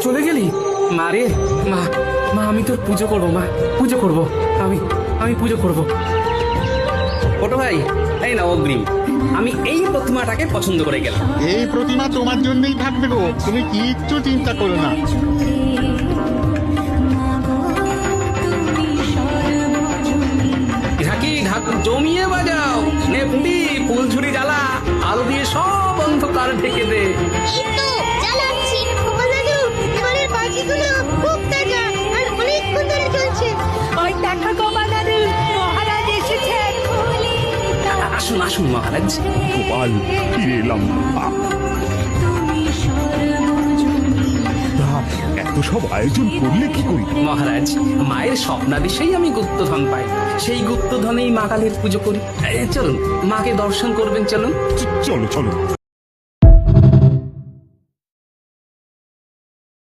চলে গেলি? মা রে, মা মা আমি তোর পুজো করবো, মা পুজো করবো, আমি পুজো করবো। ছোট ভাই, এই না অগ্রিম। আমি এই প্রতিমাটাকে পছন্দ করে গেলাম। এই প্রতিমা তোমার জন্যই থাকবে গো, তুমি কিচ্ছু চিন্তা করো না। ঢাকি ঢাক জমিয়ে বাজাও, নে পুঁটি ফুলঝুরি জ্বালা, আলো দিয়ে সব অন্ধকার ঢেকে দে। এই তো জ্বালাচ্ছি খোকা দাদু, এবারের বাজিগুলো খুব তাজা আর অনেকক্ষণ ধরে চলছে। ওই দেখা গোমা দাদু, মহারাজ এসেছেন। আসুন আসুন মহারাজ। গোপাল, ফিরে এলাম। তা, এত সব আয়োজন করলে কি করি? মহারাজ, মায়ের স্বপ্নাদেশেই আমি গুপ্তধন পাই, সেই গুপ্তধনেই মা কালীর পুজো করি। চলুন, মাকে দর্শন করবেন, চলুন। চলো চলো।